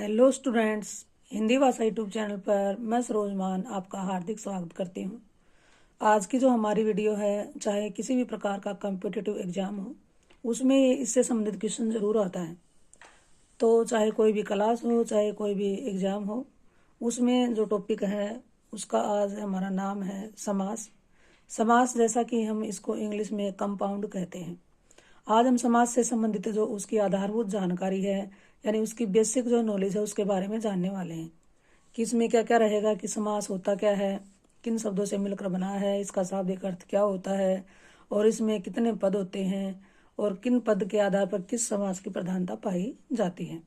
Hello students, Hindi भाषा YouTube channel पर मैं सरोजमान आपका हार्दिक स्वागत करती हूँ। आज की जो हमारी वीडियो है, चाहे किसी भी प्रकार का कॉम्पिटिटिव एग्जाम हो, उसमें इससे संबंधित क्वेश्चन जरूर आता है। तो चाहे कोई भी क्लास हो, चाहे कोई भी एग्जाम हो, उसमें जो टॉपिक है उसका आज हमारा नाम है समास। समास जैसा कि हम इसको इंग्लिश में कंपाउंड कहते हैं। आज हम समाज से संबंधित जो उसकी आधारभूत जानकारी है, यानी उसकी बेसिक जो नॉलेज है, उसके बारे में जानने वाले हैं कि इसमें क्या क्या रहेगा, कि समास होता क्या है, किन शब्दों से मिलकर बना है, इसका शाब्दिक अर्थ क्या होता है, और इसमें कितने पद होते हैं, और किन पद के आधार पर किस समास की प्रधानता पाई जाती है।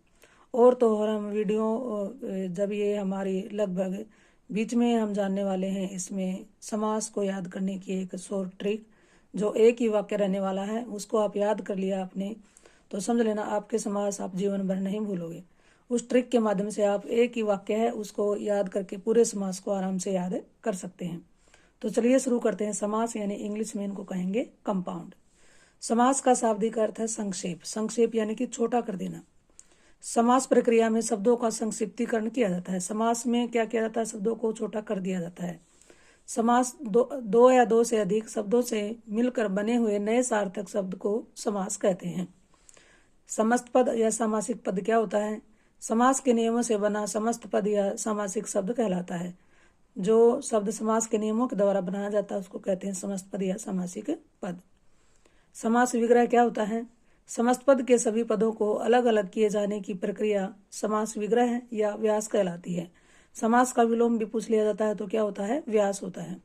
और तो और हम वीडियो जब ये हमारी लगभग बीच में हम जानने वाले हैं इसमें समास को याद करने की एक शॉर्ट ट्रिक, जो एक ही वाक्य रहने वाला है, उसको आप याद कर लिया आपने तो समझ लेना आपके समास आप जीवन भर नहीं भूलोगे। उस ट्रिक के माध्यम से आप एक ही वाक्य है उसको याद करके पूरे समास को आराम से याद कर सकते हैं। तो चलिए शुरू करते हैं। समास यानी इंग्लिश में इनको कहेंगे कंपाउंड। समास का शाब्दिक अर्थ है संक्षेप। संक्षेप यानी कि छोटा कर देना। समास प्रक्रिया में शब्दों का संक्षिप्तीकरण किया जाता है। समास में क्या किया जाता है? शब्दों को छोटा कर दिया जाता है। समास दो या दो से अधिक शब्दों से मिलकर बने हुए नए सार्थक शब्द को समास कहते हैं। समस्त पद या सामासिक पद क्या होता है? समास के नियमों से बना समस्त पद या सामासिक शब्द कहलाता है। जो शब्द समास के नियमों के द्वारा बनाया जाता है उसको कहते हैं समस्त पद या सामासिक पद। समास विग्रह क्या होता है? समस्त पद के सभी पदों को अलग अलग किए जाने की प्रक्रिया समास विग्रह या व्यास कहलाती है। समास का विलोम भी पूछ लिया जाता है तो क्या होता है? व्यास होता है।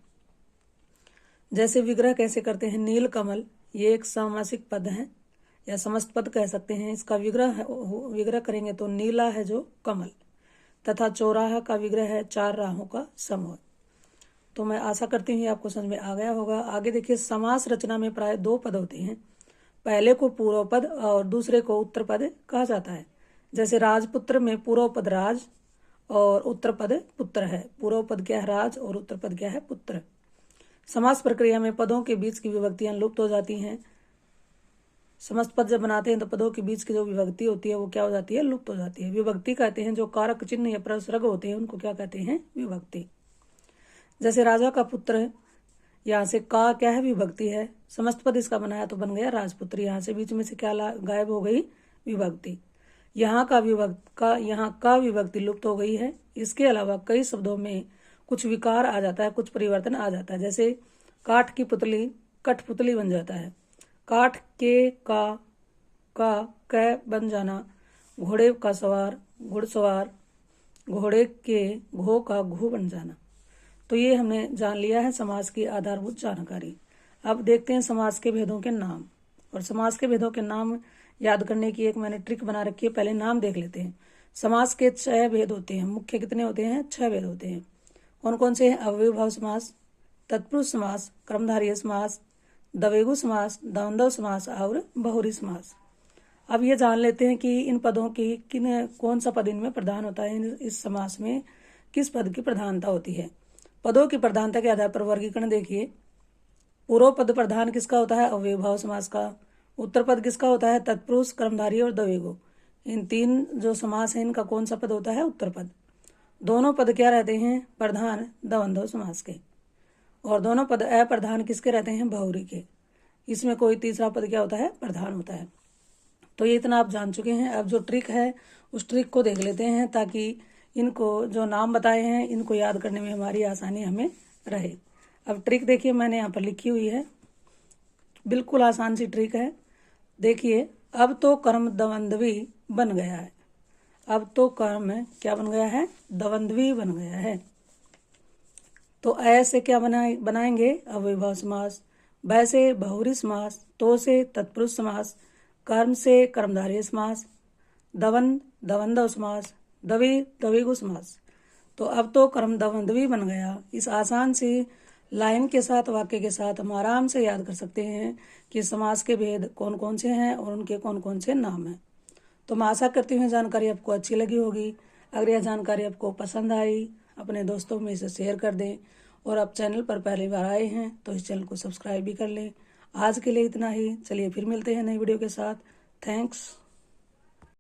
जैसे विग्रह कैसे करते हैं? नील कमल, ये एक सामासिक पद है या समस्त पद कह सकते हैं। इसका विग्रह करेंगे तो नीला है जो कमल, तथा चौराहा का विग्रह है चार राहों का समूह। तो मैं आशा करती हूँ आपको समझ में आ गया होगा। आगे देखिए, समास रचना में प्राय दो पद होते हैं। पहले को पूर्व पद और दूसरे को उत्तर पद कहा जाता है। जैसे राजपुत्र में पूर्व पद राज और उत्तर पद पुत्र है। पूर्व पद क्या है? राज, और उत्तर पद क्या है? पुत्र। समास प्रक्रिया में पदों के बीच की विभक्तियां लुप्त हो जाती हैं। समस्त पद जब बनाते हैं तो पदों के बीच की जो विभक्ति होती है वो क्या हो जाती है? लुप्त हो जाती है। विभक्ति कहते हैं जो कारक चिन्ह या प्रसर्ग होते हैं उनको क्या कहते हैं? विभक्ति। जैसे राजा का पुत्र, यहाँ से का क्या है? विभक्ति है। समस्त पद इसका बनाया तो बन गया राजपुत्र। यहाँ से बीच में से क्या गायब हो गई? विभक्ति। यहाँ का विभक्ति लुप्त हो गई है। इसके अलावा कई शब्दों में कुछ विकार आ जाता है, कुछ परिवर्तन आ जाता है। जैसे काठ की पुतली कठपुतली बन जाता है। काठ के का कै बन जाना। घोड़े का सवार घुड़सवार, घोड़े के घो का घू बन जाना। तो ये हमने जान लिया है समास की आधारभूत जानकारी। अब देखते हैं समास के भेदों के नाम। और समास के भेदों के नाम याद करने की एक मैंने ट्रिक बना रखी है। पहले नाम देख लेते हैं। समास के 6 भेद होते हैं। मुख्य कितने होते हैं? 6 भेद होते हैं। कौन कौन से हैं? अव्ययीभाव समास, तत्पुरुष समास, कर्मधारय समास, द्विगु समास, द्वंद्व समास और बहुव्रीहि समास। अब ये जान लेते हैं कि इन पदों की कौन सा पद इनमें प्रधान होता है। इस समास में किस पद की प्रधानता होती है? पदों की प्रधानता के आधार पर वर्गीकरण देखिए। पूर्व पद प्रधान किसका होता है? अव्ययीभाव समास का। उत्तर पद किसका होता है? तत्पुरुष, कर्मधारय और द्विगु। इन तीन जो समास है इनका कौन सा पद होता है? उत्तर पद। दोनों पद क्या रहते हैं? प्रधान द्वंद्व समास के। और दोनों पद अप्रधान किसके रहते हैं? बहुव्रीहि के। इसमें कोई तीसरा पद क्या होता है? प्रधान होता है। तो ये इतना आप जान चुके हैं। अब जो ट्रिक है उस ट्रिक को देख लेते हैं, ताकि इनको जो नाम बताए हैं इनको याद करने में हमारी आसानी हमें रहे। अब ट्रिक देखिए, मैंने यहाँ पर लिखी हुई है। बिल्कुल आसान सी ट्रिक है। देखिए, अब तो कर्म द्वंद्वी बन गया है। अब तो कर्म क्या बन गया है? द्वंद्वी बन गया है। तो ऐसे क्या बनाएंगे? अव्ययीभाव समास, बै से बहुव्रीहि समास, तो से तत्पुरुष समास, कर्म से कर्मधारय समास, द्वंद्व समास, द्विगु समास। तो अब तो कर्म द्वंद्वी बन गया। इस आसान सी लाइन के साथ, वाक्य के साथ हम आराम से याद कर सकते हैं कि समास के भेद कौन कौन से हैं और उनके कौन कौन से नाम हैं। तो मैं आशा करती हूँ जानकारी आपको अच्छी लगी होगी। अगर यह जानकारी आपको पसंद आई, अपने दोस्तों में इसे शेयर कर दें। और आप चैनल पर पहली बार आए हैं तो इस चैनल को सब्सक्राइब भी कर लें। आज के लिए इतना ही। चलिए फिर मिलते हैं नई वीडियो के साथ। थैंक्स।